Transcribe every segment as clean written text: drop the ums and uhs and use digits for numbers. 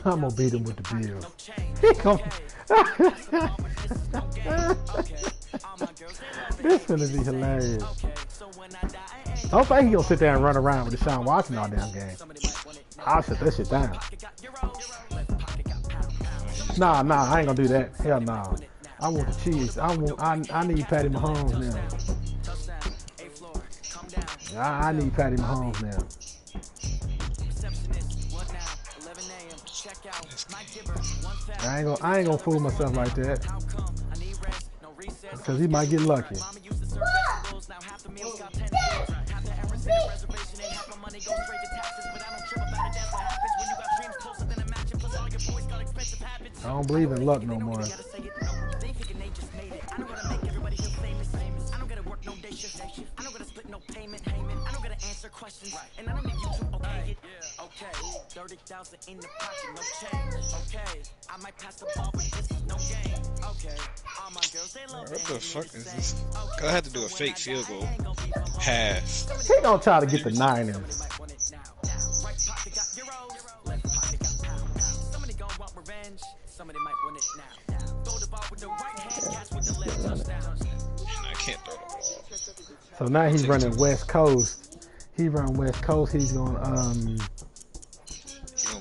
I'm gonna beat him with the Bills. He come. This gonna be hilarious. I don't think he gonna sit there and run around with Deshaun Watson all damn game. I'll shut that shit down. Nah, I ain't gonna do that. Hell nah. I want the cheese. I need Patty Mahomes now. I need Patty Mahomes now. I ain't gonna fool myself like that. Because he might get lucky. I don't believe in luck no more. What the fuck is this? I had to do a fake field goal. Pass. He gonna try to get the Niners. I can't throw the ball. So now he's running West Coast. He run West Coast. He's going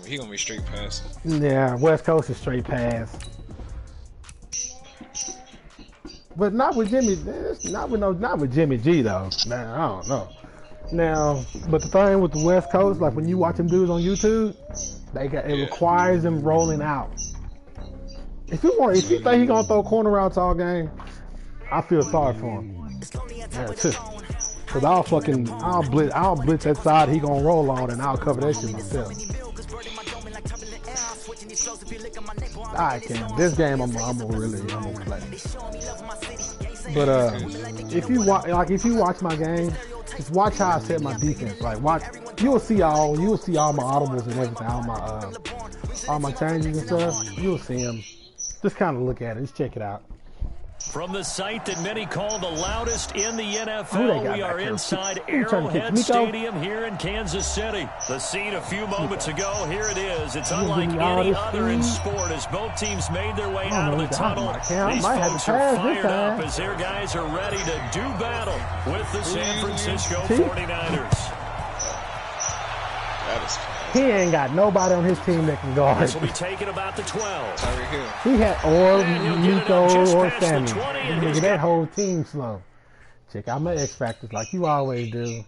He gonna be straight passing. Yeah, West Coast is straight pass. But not with Jimmy. Not with Jimmy G though. Nah, I don't know. Now, but the thing with the West Coast, like when you watch them dudes on YouTube, it requires them rolling out. If you think he gonna throw corner routes all game, I feel sorry for him. Yeah, too. Cause I'll blitz that side he gonna roll on, and I'll cover that shit myself. I can. This game I'm gonna play. But if you watch my game, just watch how I set my defense. Like you'll see all my audibles and everything, all my changes and stuff. You'll see them. Just kind of look at it. Just check it out. From the site that many call the loudest in the NFL, we are inside Arrowhead Stadium here in Kansas City. The scene a few moments ago, here it is. It's unlike any other in sport as both teams made their way out of the tunnel. These folks are fired up as their guys are ready to do battle with the San Francisco 49ers. He ain't got nobody on his team that can guard. This will be taken about the 12. He had Nico or Sammy. Nigga, that whole team slow. Check out my X factors like you always do.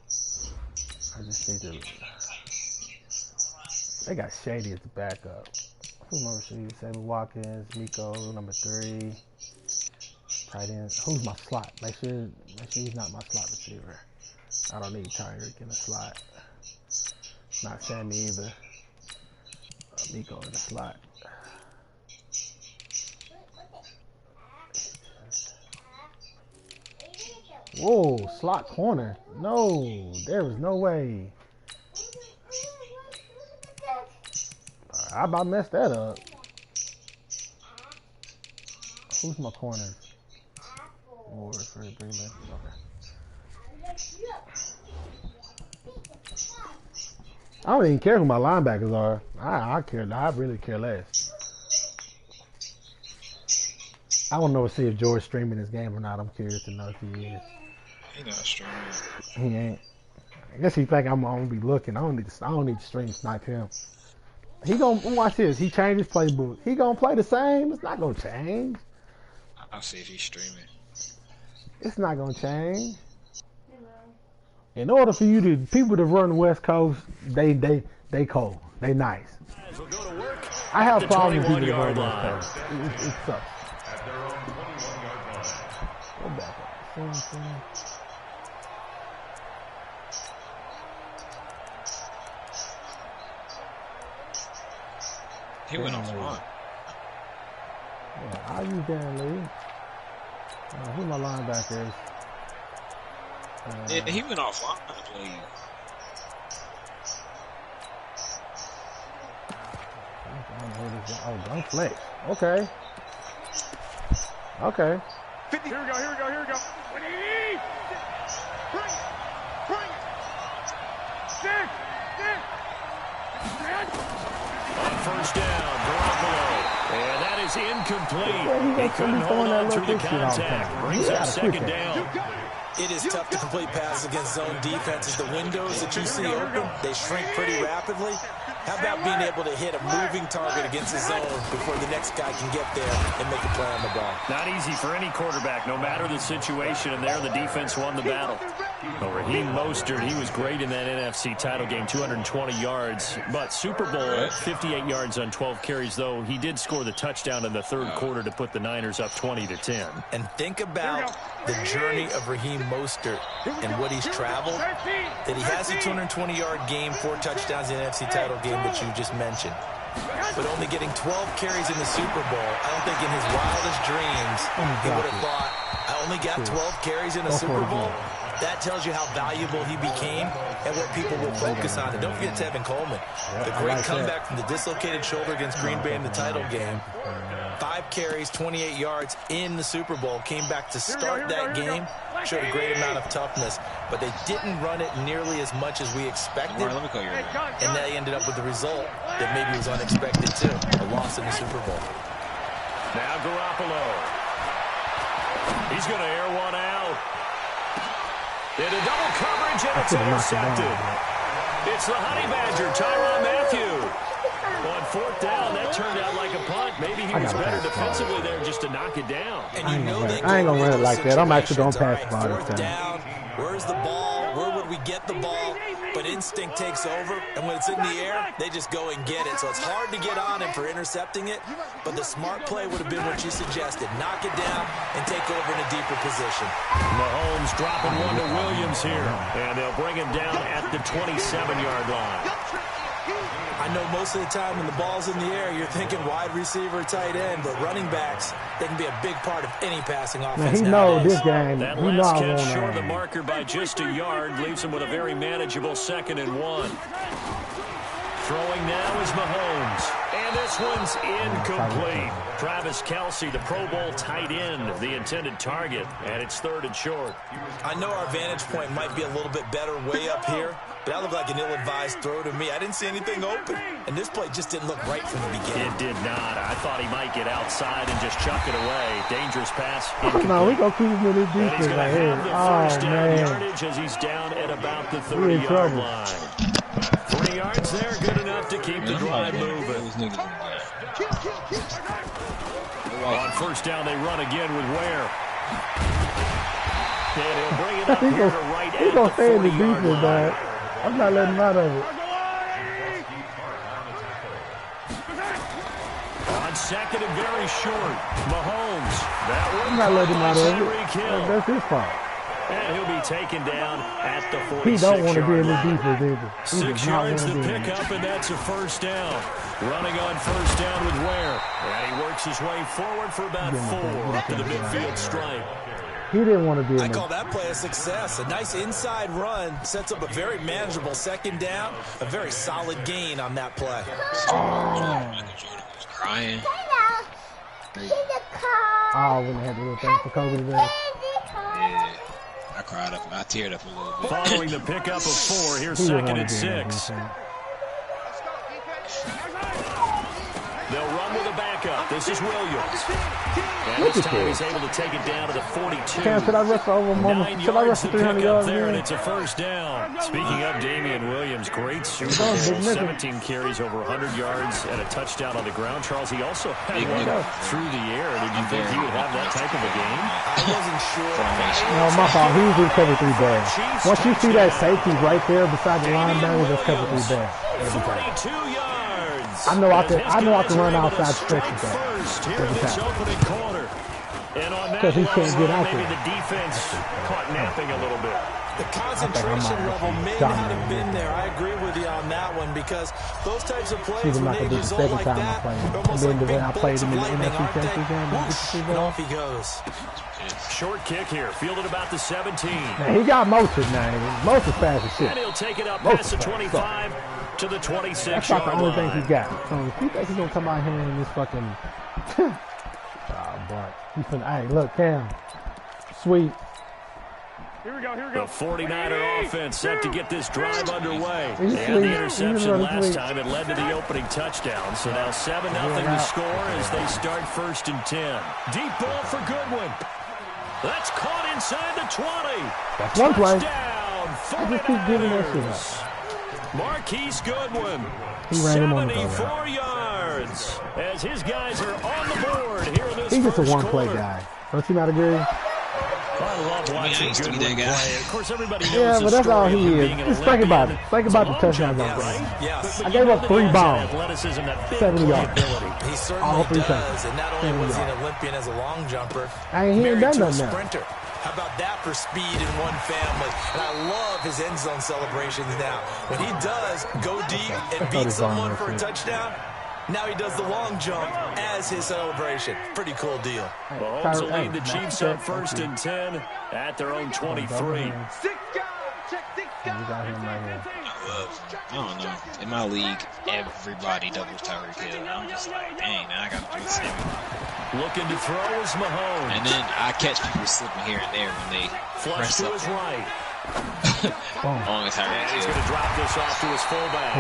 I just need to. They got Shady as the backup. Who's number 3? Sammy Watkins, Nico, number 3. Tight end. Who's my slot? Make sure he's not my slot receiver. I don't need Tyreek in the slot. Not Sammy either. Nico in the slot. Whoa, slot corner. No, there is no way. I about messed that up. Who's my corner? Ward, Freddie Freeman. Okay. I don't even care who my linebackers are. I really care less. I don't know see if George's streaming this game or not. I'm curious to know if he is. He not streaming. He ain't. I guess he think I'm gonna be looking. I don't need to stream snipe him. He gonna watch this. He changed his playbook. He gonna play the same. It's not gonna change. I'll see if he's streaming. It's not gonna change. In order for people to run West Coast, they cold. They nice. I have problems with people that run West Coast. It sucks. Go back up. He went off line. Yeah, I'll use Darren Lee. Who my linebacker is? Yeah, he went off line, I believe. Oh, don't flex. Okay. Okay. 50. Here we go. Bring it. Stick. On first down. Garoppolo. And that is incomplete. He couldn't hold on through the contact. Brings up second down. It is tough to complete passes against zone defenses. The windows that you see open, they shrink pretty rapidly. How about being able to hit a moving target against the zone before the next guy can get there and make a play on the ball? Not easy for any quarterback, no matter the situation, and there the defense won the battle. But Raheem Mostert, he was great in that NFC title game, 220 yards. But Super Bowl, 58 yards on 12 carries, though he did score the touchdown in the third quarter to put the Niners up 20-10. And think about the journey of Raheem Mostert and what he's traveled. That he has a 220-yard game, 4 touchdowns in the NFC title game that you just mentioned. But only getting 12 carries in the Super Bowl, I don't think in his wildest dreams he would have thought, I only got 12 carries in a Super Bowl. That tells you how valuable he became and what people will focus on. And don't forget Tevin Coleman, the great comeback from the dislocated shoulder against Green Bay in the title game. 5 carries, 28 yards in the Super Bowl, came back to start that game, showed a great amount of toughness, but they didn't run it nearly as much as we expected, and they ended up with the result that maybe was unexpected too, a loss in the Super Bowl. Now Garoppolo. He's going to air one out. Into double coverage, and it's intercepted. It's the Honey Badger, Tyrann Mathieu. On fourth down, that turned out like a punt. Maybe he was better defensively there just to knock it down. And you know I ain't gonna run it like that. I'm actually gonna pass the ball this time. Down, where's the ball? Where would we get the ball? But instinct takes over, and when it's in the air, they just go and get it. So it's hard to get on him for intercepting it, but the smart play would have been what you suggested. Knock it down and take over in a deeper position. Mahomes dropping one to Williams here, and they'll bring him down at the 27-yard line. I know most of the time when the ball's in the air, you're thinking wide receiver, tight end, but running backs, they can be a big part of any passing offense. Man, he knows this game. That last catch short of the marker by just a yard leaves him with a very manageable 2nd and 1. Throwing now is Mahomes. And this one's incomplete. Travis Kelce, the Pro Bowl tight end, the intended target, and it's 3rd and short. I know our vantage point might be a little bit better way up here, but that looked like an ill-advised throw to me. I didn't see anything open, and this play just didn't look right from the beginning. It did not. I thought he might get outside and just chuck it away. Dangerous pass. No, we gonna keep him in his defense right here. Oh, man. Yardage as he's down at about the 30-yard line. 3 yards there, good enough to keep the drive moving. On first down, they run again with Ware. And he'll bring it up here to right at the 40-yard line. I'm not letting him out of it. On second and very short, Mahomes. I'm not letting him out of it. That's his fault. And he'll be taken down at the 46-yard line. He don't want to be in the defense either. 6 yards the pickup, and that's a first down. Running on first down with Ware. And he works his way forward for about 4 up to the midfield stripe. He didn't want to be in I call that play a success. A nice inside run sets up a very manageable 2nd down. A very solid gain on that play. Michael Jordan was crying. Oh, when they had the little thing for Kobe there. Yeah. I cried up. I teared up a little bit. Following the pickup of 4, here's 2nd and 6. They'll run with a backup. This is Williams. And this time he's able to take it down to the 42. Should I rush for over a moment? Should I rush for 300 yards there, and it's a first down. Speaking of Damian Williams, great Super Bowl, 17 carries, over 100 yards, and a touchdown on the ground. Charles, he also had one through the air. Did you think he would have that type of a game? I wasn't sure. No, my fault. He was in cover 3 bad. Once you see that safety right there beside the linebacker, that's cover 3 bad. 42 yards. I know I can run outside stretch with that. Because he can't get out there. Maybe the defense caught napping a little bit. The concentration level may not have been there. I agree with you on that one, because those types of plays, when they result like that, they're almost like big bolts of lightning, aren't they? And off he goes. Short kick here, fielded about the 17. Man, he got motion now. Most is fast as shit. And he'll take it up past the 25 to the 26 That's not the only thing he got. So if he thinks he's going to come out here and this fucking... oh, boy. Hey, look, Cam. Sweet. Here we go. The 49er offense set to get this drive underway. They had the interception last time. It led to the opening touchdown. So now 7-0 to score as they start 1st and 10. Deep ball for Goodwin. That's caught inside the 20. That's one play. Touchdown, 49ers. Marquise Goodwin, he ran him on the 74 yards. As his guys are on the board here in this He's just a one-play guy. Don't you not agree? I love watching Goodwin play. Of course, everybody knows yeah, but that's all he is. Just think about it. Think about the touchdowns on right? Yes. I gave up 3 bombs. 70 yards. He certainly does. And not only was he an Olympian as a long jumper, he ain't done nothing now. Sprinter. How about that for speed in one family? And I love his end zone celebrations now. When he does go deep and beat someone for a touchdown, now he does the long jump as his celebration. Pretty cool deal. Mahomes will lead the Chiefs up 1st and 10 at their own 23. I don't know. In my league, everybody doubles Tyreek Hill. And I'm just like, dang, now I got to do the same. Looking to throw is Mahomes. And then I catch people slipping here and there when they flush to his right. On his and he's going to drop this off to his fullback.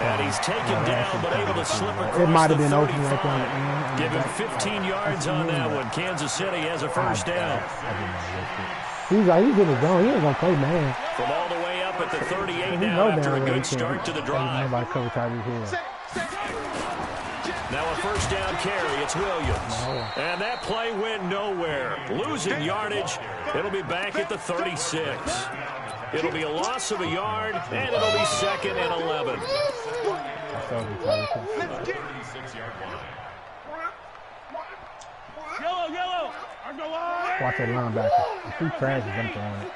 And he's taken down, but able to slip across it might have been 35. open right there. Give him 15 yards on that one. Kansas City has a 1st down. He's in his zone. He ain't going to play man. From all the way up at the 38 now after a good start to the drive. Nobody cover Tyreek Hill. Now a 1st down carry, it's Williams. And that play went nowhere. Losing yardage, it'll be back at the 36. It'll be a loss of a yard, and it'll be 2nd and 11. Yellow. Watch that linebacker. If he crashes, I'm throwing it.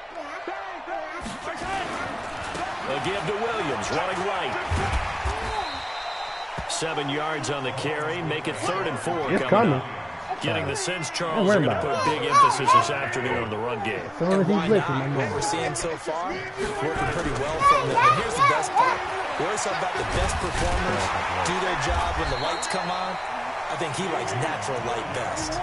A give to Williams, running right. 7 yards on the carry, make it 3rd and 4 coming up. Getting the sense Charles are going to put big emphasis this afternoon on the run game. And why not? What we're seeing so far, working pretty well from them. And here's the best part. We always talk about the best performers do their job when the lights come on. I think he likes natural light best.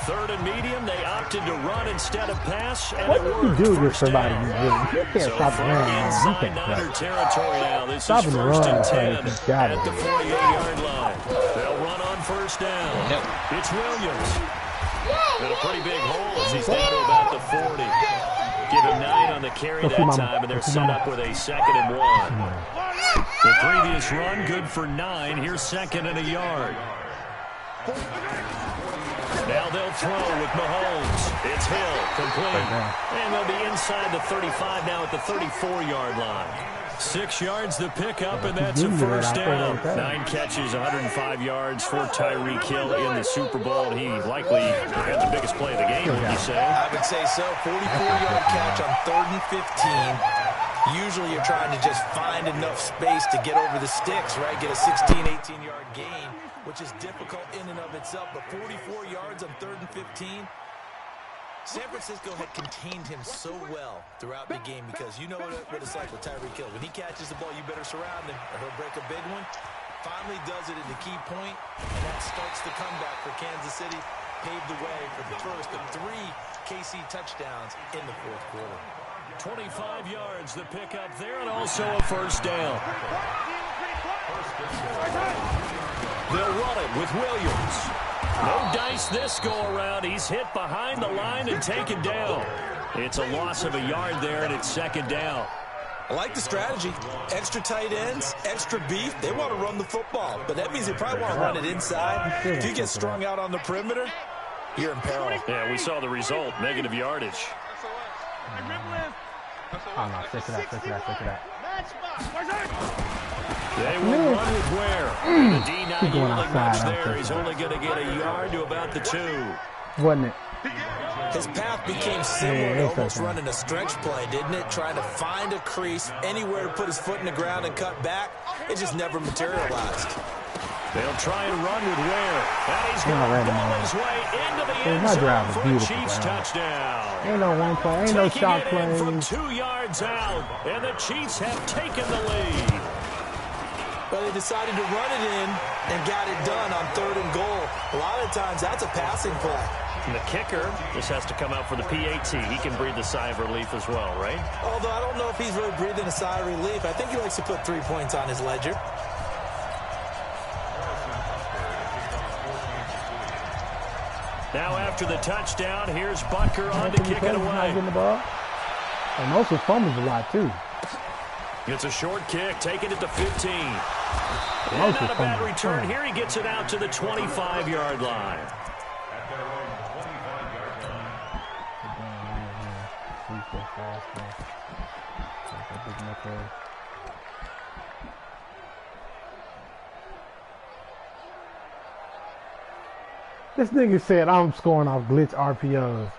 3rd and medium, they opted to run instead of pass, and what it do worked. You do to 1st somebody? down. You can't So stop the from run. inside Niner territory now, this Stop is the 1st run. and 10 Got at it. the 48-yard line. They'll run on 1st down. It's Williams. And a pretty big hole as he's down to about the 40. Give him 9 on the carry that time, and they're set up with a 2nd and 1. The previous run, good for 9. Here's 2nd and a yard. Now they'll throw with Mahomes. It's Hill, complete. And they'll be inside the 35 now at the 34-yard line. 6 yards the pickup, and that's a 1st down. 9 catches, 105 yards for Tyreek Hill in the Super Bowl. He likely had the biggest play of the game, would you say? I would say so. 44-yard catch on 3rd and 15. Usually you're trying to just find enough space to get over the sticks, right? Get a 16, 18-yard gain, which is difficult in and of itself. But 44 yards on 3rd and 15. San Francisco had contained him so well throughout the game because you know what it's like with Tyreek Hill. When he catches the ball, you better surround him or he'll break a big one. Finally does it at the key point, and that starts the comeback for Kansas City. Paved the way for the first of 3 KC touchdowns in the 4th quarter. 25 yards the pickup there, and also a 1st down. They'll run it with Williams. No dice this go-around. He's hit behind the line and taken down. It's a loss of a yard there, and it's 2nd down. I like the strategy. Extra tight ends, extra beef. They want to run the football, but that means they probably want to run it inside. If you get strung out on the perimeter, you're in peril. Yeah, we saw the result, negative yardage. Oh, no, check it out. They will run with Ware. The D not yielding much there. He's only going to get a yard to about the 2. Wasn't it? His path became similar to almost running a stretch play, didn't it? Trying to find a crease, anywhere to put his foot in the ground and cut back. It just never materialized. They'll try and run with Ware. And he's going to ball his way into the end zone for a Chiefs touchdown. Ain't no one play. Ain't no shot play. From 2 yards out, and the Chiefs have taken the lead. Well, they decided to run it in and got it done on 3rd and goal. A lot of times, that's a passing play. And the kicker just has to come out for the PAT. He can breathe a sigh of relief as well, right? Although I don't know if he's really breathing a sigh of relief. I think he likes to put 3 points on his ledger. Now after the touchdown, here's Butker on to kick it away. And also fumbles a lot, too. It's a short kick, taking it to 15. And not a bad return. Here he gets it out to the 25-yard line. This nigga said I'm scoring off glitch RPOs.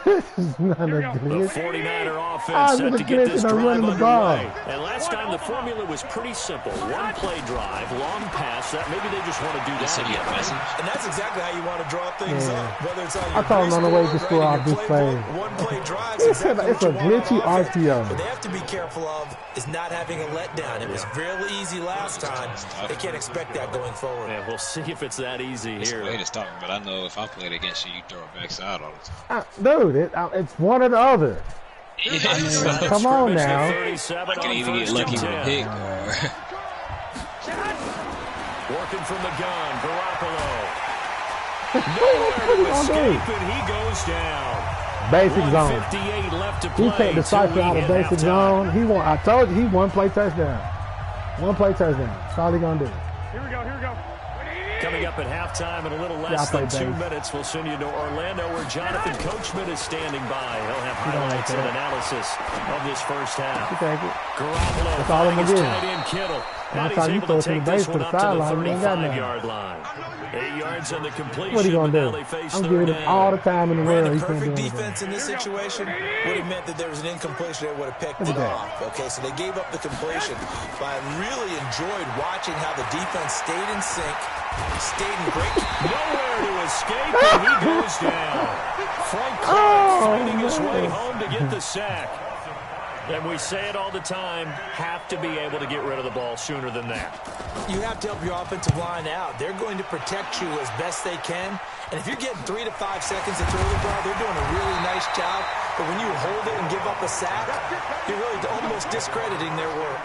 This is not a glitch. The 49er offense set to get this drive underway. And last time the formula was pretty simple. One play drive, long pass. That maybe they just want to do that again. And that's exactly how you want to draw things up. Whether it's on your I thought on the way to score off this play. One play drive. It's a glitchy RPO. What they have to be careful of is not having a letdown. It was fairly easy last time. They can't expect that going forward. Yeah, we'll see if it's that easy It's here. a way to stop me, but I know if I played against you, you throw it backside all the time. Dude, it's one or the other. Come on now. I can either get lucky with a pick or... Working from the gun, Garoppolo. Nowhere to escape, and he goes down. Basic zone. 1:58 left to play. He take the cycle out of basic zone. I told you, he one play touchdown. One play touchdown. That's all he gonna do. Here we go, here we go. Coming up at halftime in a little less than 2 minutes, we'll send you to Orlando where Jonathan Coachman is standing by. He'll have highlights and analysis of this first half. Garoppolo finding his tight end Kittle. And he's able to take this one up to the 35-yard line. 8 yards on the completion. What are you going to do? I'm giving him all the time in the world. The perfect defense in this situation would have meant that there was an incompletion that would have picked it off. Okay, so they gave up the completion. But I really enjoyed watching how the defense stayed in sync, stayed in great. Nowhere to escape, and he goes down. Frank Clark fighting his way home to get the sack. And we say it all the time, have to be able to get rid of the ball sooner than that. You have to help your offensive line out. They're going to protect you as best they can. And if you're getting 3 to 5 seconds to throw the ball, they're doing a really nice job. But when you hold it and give up a sack, you're really almost discrediting their work.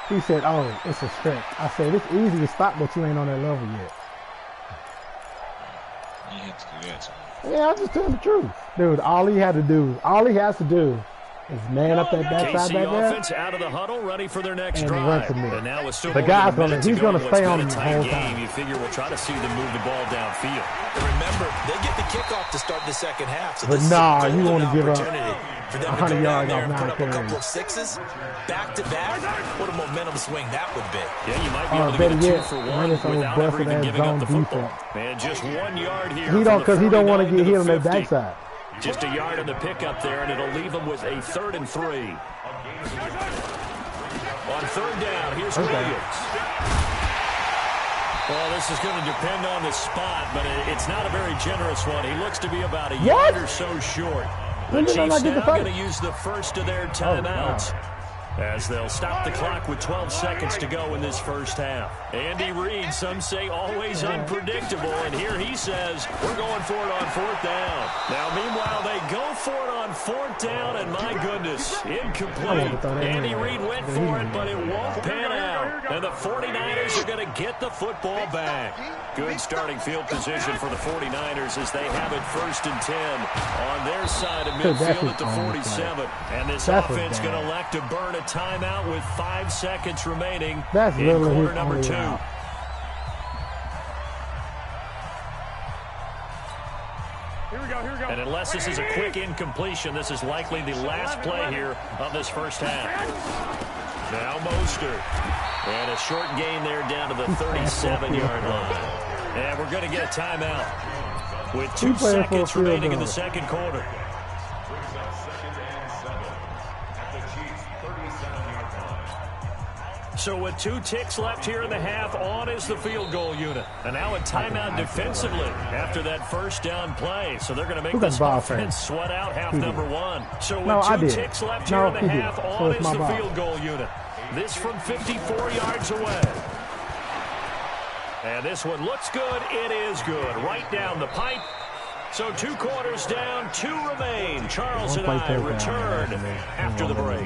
He said, oh, it's a stretch. I said, it's easy to stop, but you ain't on that level yet. You have to do that, so. Yeah, I'm just telling the truth. Dude, all he has to do is man up that backside back there. Offense out of the huddle, ready for their next drive. And now with still the guy's he's gonna stay on the whole time. You figure we'll try to see them move the ball downfield. And remember, they get the kickoff to start the second half. So but nah, you want to give up for them 100 yards off and put 9 up a couple of sixes back to back. What a momentum swing that would be. Yeah, you might be able to get a 2-for-1 without ever even giving up the football. Man, just 1 yard here. Because he don't want to get hit on that backside. Just a yard on the pickup there, and it'll leave him with a 3rd and 3. On 3rd down, here's Williams. Well, this is going to depend on the spot, but it's not a very generous one. He looks to be about a yard or so short. The Chiefs now going to use the first of their timeouts as they'll stop the clock with 12 seconds to go in this first half. Andy Reid, some say always unpredictable, and here he says, we're going for it on 4th down. Now, meanwhile, they go for it on 4th down, and my goodness, incomplete. Andy Reid went for it, but it won't pan out. And the 49ers are going to get the football back. Good starting field position for the 49ers as they have it 1st and 10 on their side of midfield at the 47. And this offense going to elect to burn a timeout with 5 seconds remaining in quarter number 2. Here we go, here we go. And unless this is a quick incompletion, this is likely the last play here of this first half. Now Mostert. And a short gain there down to the 37-yard line. And we're going to get a timeout with 2 seconds remaining in the second quarter. So with 2 ticks left here in the half, on is the field goal unit. And now a timeout defensively after that first down play. So they're going to make this offense sweat out half number 1. So with 2 ticks left here in the half, on is the field goal unit. This from 54 yards away. And this one looks good. It is good. Right down the pipe. So 2 quarters down, 2 remain. Charles and I return after the break.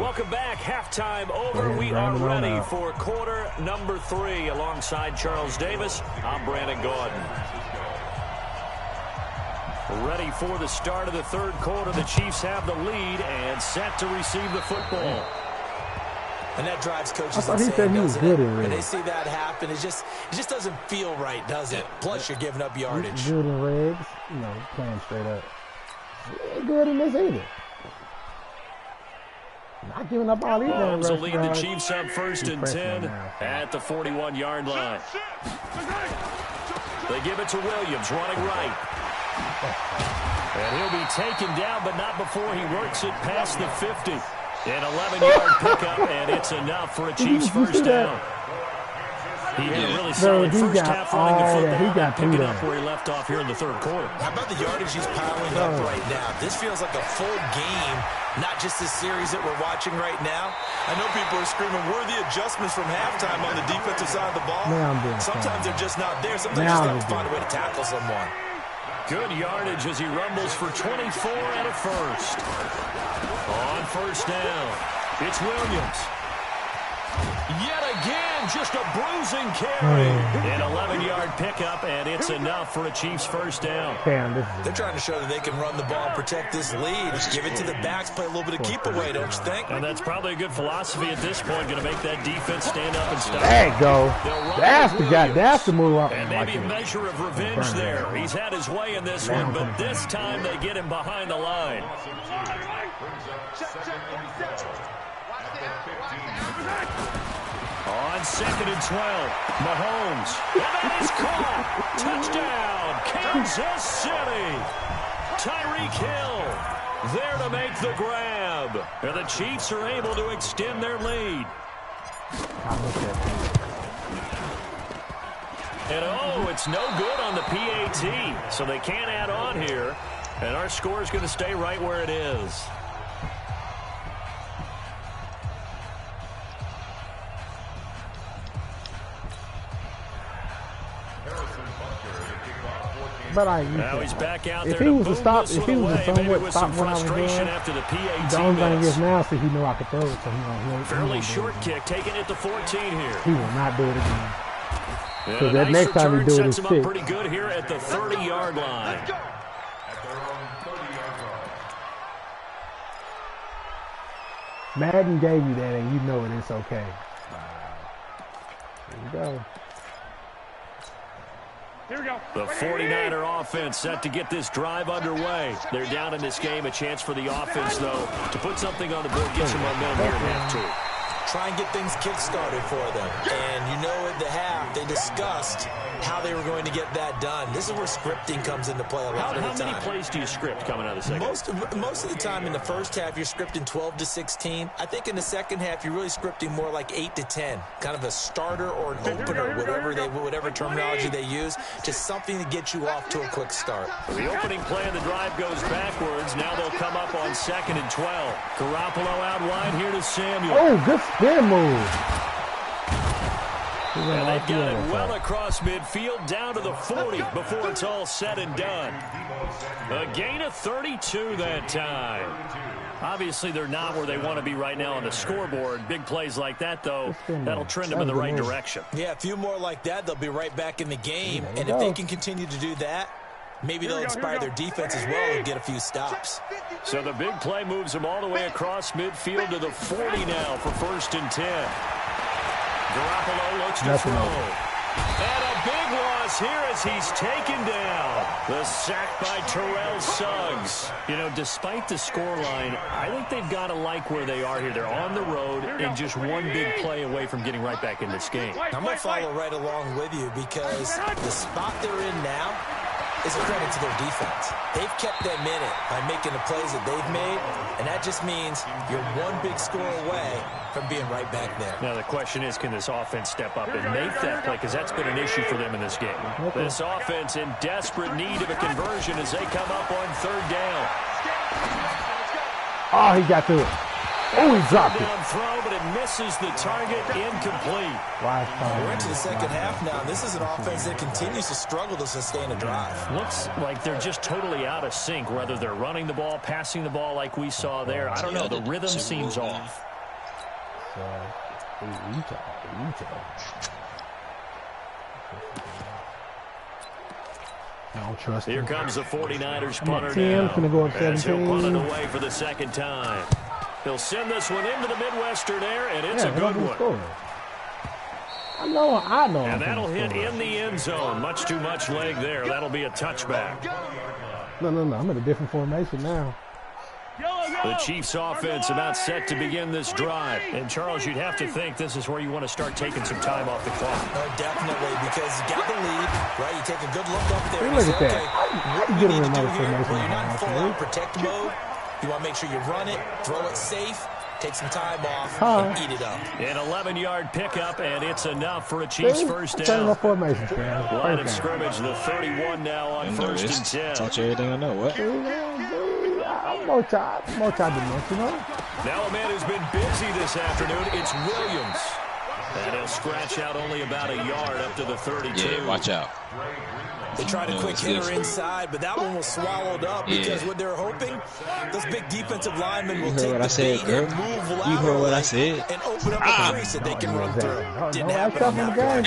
Welcome back. Halftime over. We are ready for quarter number 3. Alongside Charles Davis, I'm Brandon Gaudin. Ready for the start of the third quarter. The Chiefs have the lead and set to receive the football. And that drives coaches insane, doesn't it? When they see that happen, it just doesn't feel right, does it? Plus, you're giving up yardage. Good in Regs, playing straight up. Good in this either. Not giving up all these Mahomes will lead the Chiefs up 1st and 10 at the 41-yard line. They give it to Williams, running right. And he'll be taken down, but not before he works it past the 50. An 11-yard pickup, and it's enough for a Chiefs first down. He had a really solid first half running the football, picking up where he left off here in the third quarter. How about the yardage he's piling up right now? This feels like a full game, not just this series that we're watching right now. I know people are screaming, where are the adjustments from halftime on the defensive side of the ball? Sometimes they're just not there. Sometimes you just have to find a way to tackle someone. Good yardage as he rumbles for 24 and a first. On first down, it's Williams. Yet again, just a bruising carry. An 11-yard pickup, and it's enough for a Chiefs first down. They're trying to show that they can run the ball and protect this lead. Give it to the backs, play a little bit of keep away, don't you think? And that's probably a good philosophy at this point, going to make that defense stand up and stop. There you go. That's the move up. And maybe a measure of revenge there. He's had his way in this one, but this time they get him behind the line. On 2nd and 12, Mahomes. And that is caught. Touchdown, Kansas City. Tyreek Hill there to make the grab. And the Chiefs are able to extend their lead. And it's no good on the PAT. So they can't add on here. And our score is going to stay right where it is. But now he's back out if there he was to stop, if he was to somewhat stop what I was doing, after the PAT the only thing is now, so he knew I could throw it. So he fairly short kick, taking it to 14 here. He will not do it again. Yeah, So that next time he do it, sets him up pretty good here at the 30-yard line. Madden gave you that, and you know it. It's okay. Here we go. Here we go. The 49er offense set to get this drive underway. They're down in this game. A chance for the offense, though, to put something on the board, get some momentum here in half 2. Try and get things kick-started for them. And at the half, they discussed how they were going to get that done. This is where scripting comes into play a lot of the time. How many plays do you script coming out of the second? Most of the time in the first half, you're scripting 12 to 16. I think in the second half, you're really scripting more like 8 to 10. Kind of a starter or an opener, whatever terminology they use. Just something to get you off to a quick start. The opening play of the drive goes backwards. Now they'll come up on 2nd and 12. Garoppolo out wide here to Samuel. Oh, good spin move. And they've got it well across midfield down to the 40 before it's all said and done. A gain of 32 that time. Obviously, they're not where they want to be right now on the scoreboard. Big plays like that, though, that'll trend them in the right direction. Yeah, a few more like that, they'll be right back in the game. And if they can continue to do that, maybe they'll inspire their defense as well and get a few stops. So the big play moves them all the way across midfield to the 40 now for 1st and 10. Garoppolo looks to throw. And a big loss here as he's taken down. The sack by Terrell Suggs. Despite the scoreline, I think they've got to like where they are here. They're on the road and just one big play away from getting right back in this game. I'm going to follow right along with you because the spot they're in now, is a credit to their defense. They've kept them in it by making the plays that they've made, and that just means you're one big score away from being right back there. Now the question is, can this offense step up and make that play? Because that's been an issue for them in this game. This offense in desperate need of a conversion as they come up on third down. Oh, he got to it. Oh, he dropped it. Throw, but it misses the target, incomplete. We're into the second half now. This is an offense that continues to struggle to sustain a drive. Looks like they're just totally out of sync, whether they're running the ball, passing the ball like we saw there. I don't know. The rhythm seems off. I don't trust him. Here comes the 49ers punter 10, gonna go up 17. As he'll punt it away for the second time. He'll send this one into the Midwestern air, and it's a good one. I know. And that'll hit in the end zone. Much too much leg there. That'll be a touchback. No. I'm in a different formation now. The Chiefs offense about set to begin this drive. And, Charles, you'd have to think this is where you want to start taking some time off the clock. Oh, definitely, because you got the lead, right? You take a good look up there. Look at that. What do you need to do here? Well, you're not in full-out protect mode. You want to make sure you run it, throw it safe, take some time off, and eat it up. An 11-yard pickup, and it's enough for a Chiefs first down. Line of scrimmage, the 31 now on first and 10. Taught you everything I know. What? Multi-dimensional. Now a man who's been busy this afternoon, it's Williams. And he'll scratch out only about a yard up to the 32. Yeah, watch out. They tried a quick hitter inside, but that one was swallowed up because what they're hoping, those big defensive linemen will take the bait and move laterally. You heard what I said. And open up a crease that they can run through. Didn't happen on that play.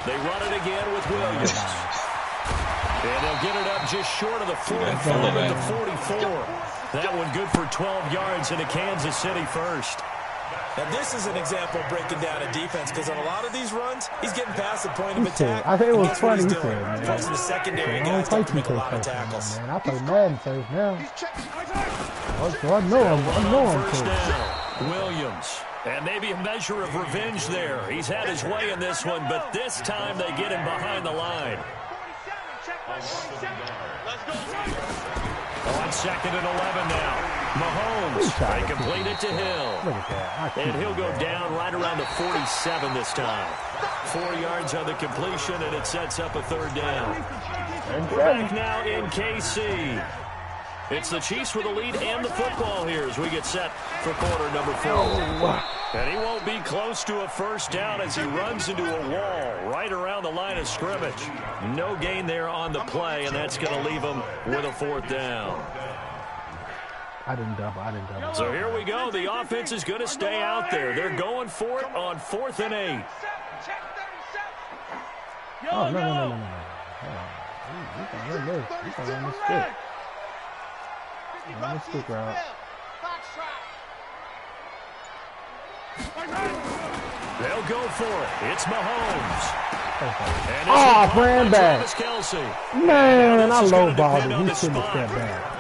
They run it again with Williams. And they'll get it up just short of the 45 and the 44. That one good for 12 yards into Kansas City first. Now, this is an example of breaking down a defense because on a lot of these runs, he's getting past the point of attack. I think it was funny. He said, man. Folks in the secondary, guys have to make a lot of tackles. Man, I play Madden first now. I know I'm first down. Williams. And maybe a measure of revenge there. He's had his way in this one, but this time they get him behind the line. On second and 11 now. Mahomes, they complete it to Hill. And he'll go down right around the 47 this time. 4 yards on the completion, and it sets up a third down. We're back now in KC. It's the Chiefs with the lead and the football here as we get set for quarter number 4. And he won't be close to a first down as he runs into a wall right around the line of scrimmage. No gain there on the play, and that's going to leave him with a fourth down. I didn't double. So here we go. The offense is going to stay out there. They're going for it on 4th and 8. Oh, no. You can run this. You can run this stick. Run this stick route. They'll go for it. It's Mahomes. Ran back. Man, I lowballed him. He shouldn't have stepped back.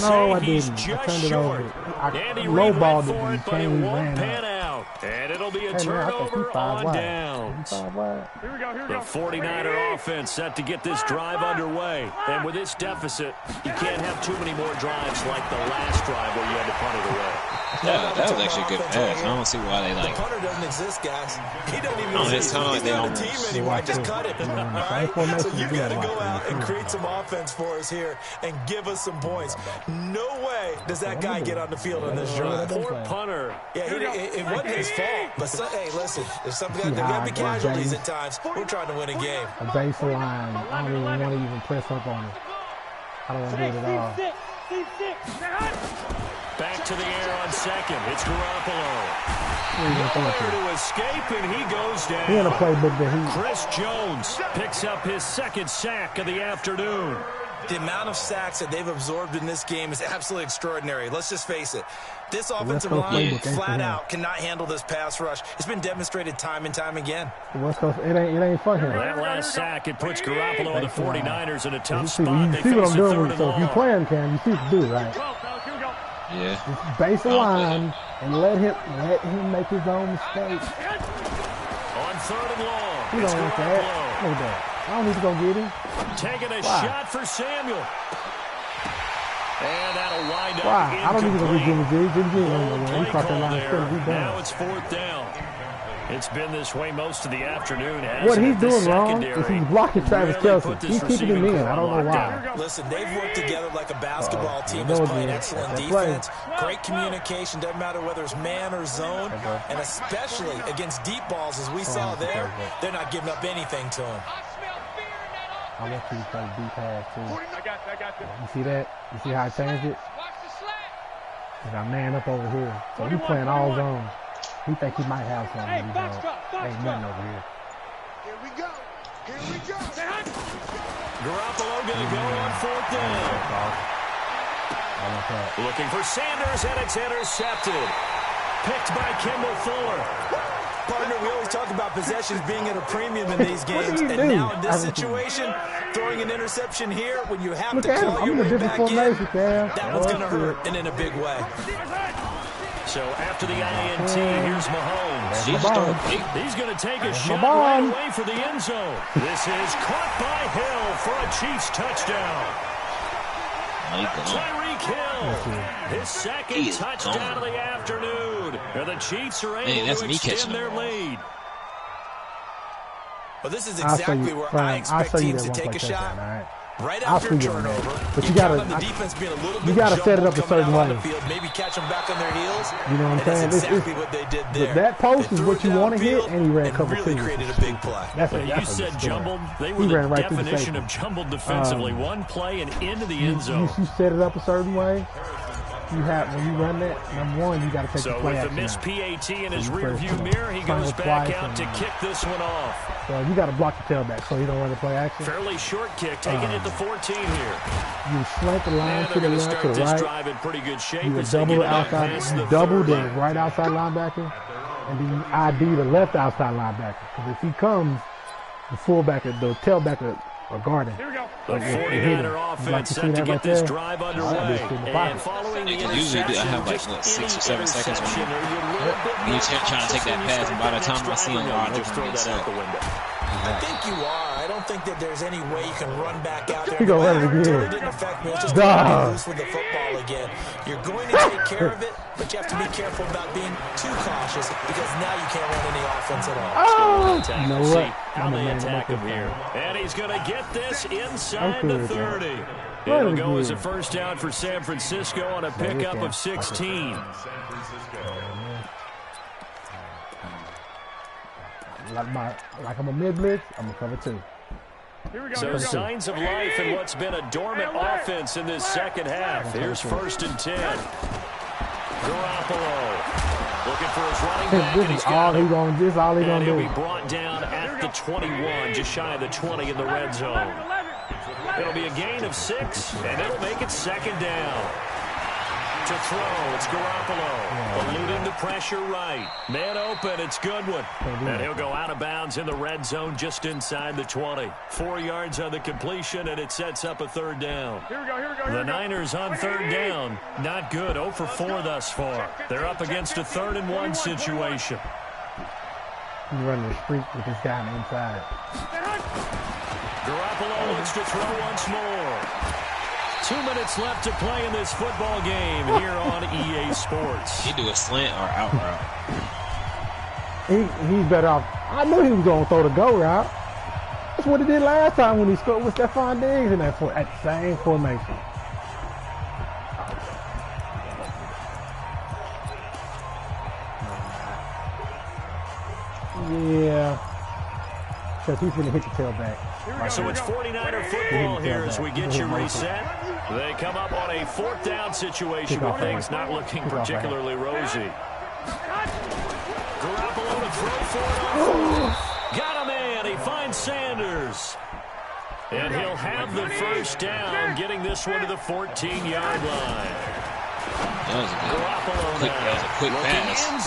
No, I didn't. I turned it over. I lowballed him. He came and ran out. And it'll be a turnover on downs. The 49er offense set to get this drive underway. And with this deficit, you can't have too many more drives like the last drive where you had to punt it away. Yeah, that was actually a good pass. I don't see why they like. The punter doesn't exist, guys. He doesn't even exist. He's not on the team anymore. Just cut it. Right? So you got to go out and create some offense for us here and give us some points. No way does that guy get on the field on this drive. Poor punter. Yeah, it wasn't his fault. But hey, listen, there's something there got to be casualties at times. We're trying to win a game. A baseline. I don't even want to even press up on it. I don't want to do it at all. Back to the air on second. It's Garoppolo. Nowhere to escape, and he goes down. He in a playbook that Chris Jones picks up his second sack of the afternoon. The amount of sacks that they've absorbed in this game is absolutely extraordinary. Let's just face it. This offensive line flat out cannot handle this pass rush. It's been demonstrated time and time again. West Coast, it ain't fun here. That last sack, it puts Garoppolo and the 49ers in a tough spot. You see what I'm doing? So if you playing, Cam, you see what to do, right? Yeah. Just base the line and let him make his own mistakes. On third and long, You don't want that. Look at that. I don't need to go get him. Taking a shot for Samuel. And that'll wind up I don't need to go get Jimmy G. Jimmy G ain't nowhere. He caught that line of scrimmage. Now it's 4th down. It's been this way most of the afternoon. What he's doing wrong is he's blocking Travis Kelce. He's keeping him in. I don't know why. Listen, they've worked together like a basketball team. That's playing excellent defense. Great communication. Doesn't matter whether it's man or zone. And especially against deep balls, as we saw there, they're not giving up anything to him. I want you to play deep pass, too. I got you. You see that? You see how I changed it? He got man up over here. So he's playing all zones. He think he might have something. Hey, ain't nothing over here. Here we go. Garoppolo going to go on 4th down. Looking for Sanders, and it's intercepted. Picked by Kendall Fuller. Partner, we always talk about possessions being at a premium in these games. And now in this situation, throwing an interception here when you have to claw your way back in, that one's going to hurt, and in a big way. So after the INT, here's Mahomes. He's going to take a shot right away for the end zone. This is caught by Hill for a Chiefs touchdown. Tyreek Hill, his second touchdown of the afternoon. And the Chiefs are able to extend their lead. Well, this is exactly where I expect teams to take a shot. Right after turnover, but you gotta set it up a certain way. Maybe catch them back on their heels. You know what I'm saying? That's exactly what they did there. That post is what you want to hit, and he ran cover really two. Created a big play. You said jumbled. They were the definition of jumbled defensively. One play and into the end zone. You set it up a certain way. You have when you run that, number one, you got to take the play. So with the missed PAT in his rearview mirror, he goes back out to kick this one off. So you got to block the tailback so he don't run the play action. Fairly short kick, taking it to 14 here. You slant the line to the left, to the right. Drive in pretty good shape. You double outside, double the right outside linebacker, and then you ID the left outside linebacker. Because if he comes, the fullback, the tailback are guarding. Here we go. The 49er offense set to get this drive underway. And following the usually I have like, what, 6 or 7 seconds when you're trying to take that pass, and by the time I see him, I'll just throw that out the window. I think you are. I don't think that there's any way you can run back out there. He gonna run it again. It didn't affect me. It's just getting loose with the football again. You're going to take care of it, but you have to be careful about being too cautious because now you can't run any offense at all. Oh, you know what? How they attack him here. And he's going to get this inside the 30. It'll go as a first down for San Francisco on a pickup of 16. Like I'm a mid-blitz, I'm going to cover two. So signs of life in what's been a dormant offense in this second half. Here's 1st and 10. Garoppolo looking for his running back. This is all he's going to do. He'll be brought down at the 21, just shy of the 20 in the red zone. It'll be a gain of 6, and it'll make it 2nd down. To throw, it's Garoppolo, eluding the pressure right. Man open, it's Goodwin. And he'll go out of bounds in the red zone just inside the 20. 4 yards on the completion, and it sets up a 3rd down. Here we go. The Niners on 3rd down. Not good, 0 for 4 thus far. They're up against a 3rd and 1 situation. He's running the street with this guy on the inside. Garoppolo looks to throw once more. 2 minutes left to play in this football game here on EA Sports. He do a slant or out route. He's better off. I knew he was going to throw the go route. That's what he did last time when he scored with Stephon Diggs in that at the same formation. Yeah. Because he's going to hit the tailback. So it's 49er football here as we get you reset. They come up on a 4th down situation with things not looking particularly rosy. Garoppolo to throw for it. Got a man. He finds Sanders. And he'll have the 1st down, getting this one to the 14-yard line. That was a quick pass.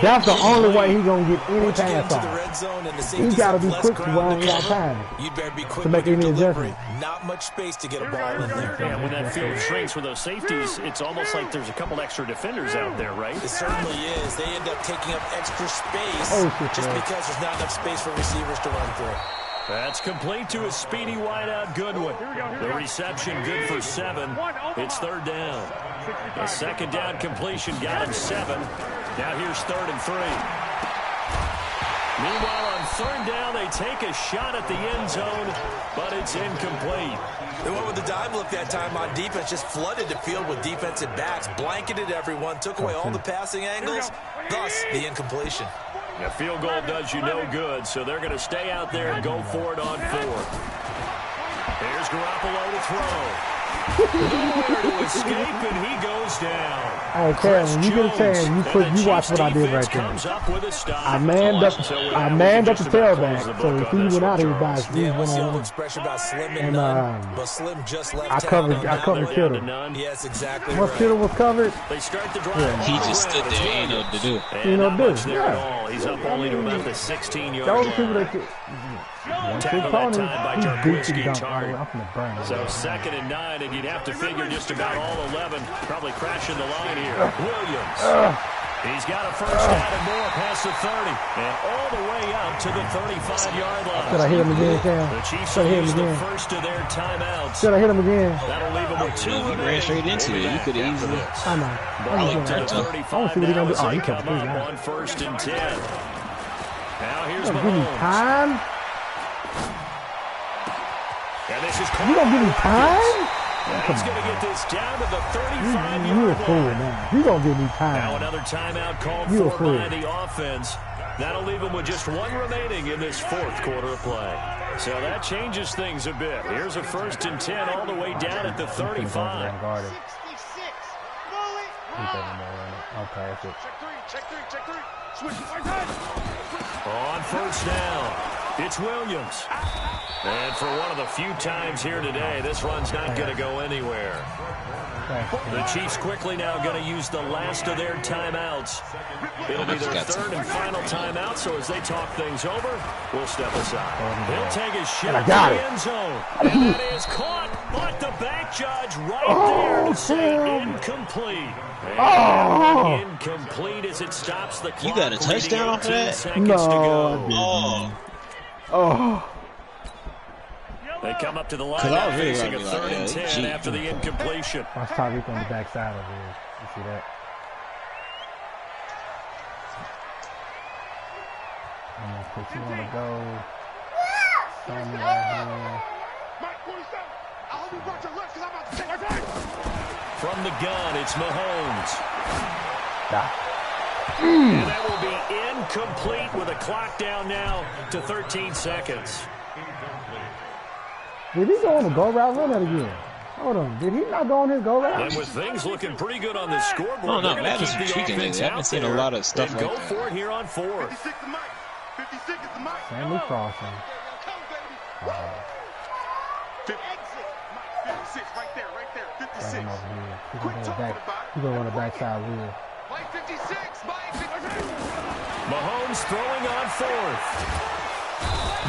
That's the only way he's going to get any pass off. He's got to be quick to run out of time to make any adjustment. Not much space to get a ball in there. Yeah, when that field shrinks with those safeties, it's almost like there's a couple extra defenders out there, right? It certainly is. They end up taking up extra space just because there's not enough space for receivers to run through. That's complete to a speedy wideout Goodwin. The reception good for 7. It's 3rd down. A 2nd down completion got him 7. Now here's 3rd and 3. Meanwhile, on 3rd down, they take a shot at the end zone, but it's incomplete. They went with the dive look that time on defense, just flooded the field with defensive backs, blanketed everyone, took away all the passing angles, thus the incompletion. A field goal does you no good, so they're going to stay out there and go for it on 4th. Here's Garoppolo to throw. Nowhere to escape, and he goes down. Hey, Karen, when you get a chance, you watch what I did right there. I manned up the tailback, so if he went out, he was by his feet. Yeah, what's the old expression about Slim and none? But Slim just left I covered Kittle. Yes, exactly Once Kittle was covered, they start the drive. He just stood there, ain't know what to do. You know, He's up only to about the 16-yard those line. people that Tackle that time by Jaworski Tartt. So So 2nd and 9, and you'd have to figure just about all 11 probably crashing the line here. Williams. He's got a 1st down and more past the 30, and all the way up to the 35-yard line. Should I hit him again, Cam? The Chiefs will use the first of their timeouts. Should I hit him again? That'll leave him with 2 He ran straight into it. You could have easily. I know. Ball to the 35 I want to see what he's now going to as do. Oh, they he come kept it. up on 1st and 10. Now here's You gonna give me Mahomes. time? And this is You gonna give me time? He's going to get this down to the 35-yard You a line. fool, man. You gonna give me Now time? another timeout called You a for fool. by the offense. That'll leave him with just 1 remaining in this 4th quarter of play. So that changes things a bit. Here's a 1st and 10 all the way down at the 35. Okay, that's it. Check three. Switch. On 1st down, it's Williams. And for one of the few times here today, this run's not going to go anywhere. The Chiefs quickly now going to use the last of their timeouts. It'll be their 3rd and final timeout, so as they talk things over, we'll step aside. He'll take a shot at the end zone. And that is caught, but the back judge right there to say incomplete. And incomplete as it stops the clock. You got a touchdown off that? No. Oh. They come up to the line now really facing a like 3rd and 10 cheap. after the incompletion. Watch Tyreek on the backside over here. You see that? I'm gonna put you on the go. Show me right here. From the gun, it's Mahomes. Mm. And that will be incomplete with a clock down now to 13 seconds. Did he go on the go route? Run that again. Hold on. Did he not go on his go route? And with things looking pretty good on the scoreboard, I don't know. they're going to Madison keep the tweaking offense lately. I haven't out seen a there lot of stuff and like go that. for it here on 4th. Stanley Crossing. He's going to run the backside wheel. Mahomes throwing on 4th.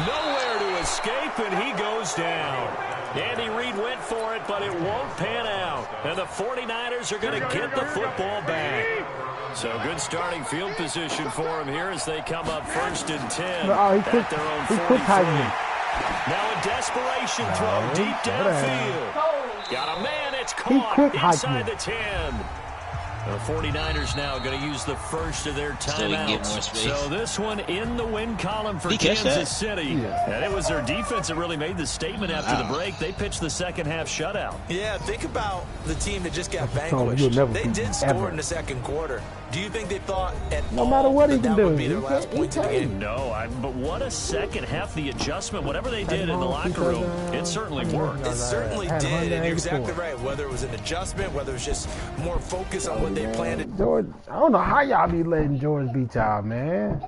Nowhere to escape, and he goes down. Andy Reid went for it, but it won't pan out. And the 49ers are going to get the football back. So good starting field position for him here as they come up 1st and 10 at their own 43. Now a desperation throw deep downfield. Got a man, it's caught inside the 10. The 49ers now going to use the first of their timeouts. So this one in the win column for Kansas City. And it was their defense that really made the statement after the break. They pitched the second half shutout. Yeah, think about the team that just got vanquished. They did score in the 2nd quarter. Do you think they thought no matter what he can do, would be their last points of the game? No, but what a second half, the adjustment, whatever they did in the locker room, it certainly worked. It certainly did, and you're exactly right. Whether it was an adjustment, whether it was just more focus on what they planned. George, I don't know how y'all be letting George beat y'all, man.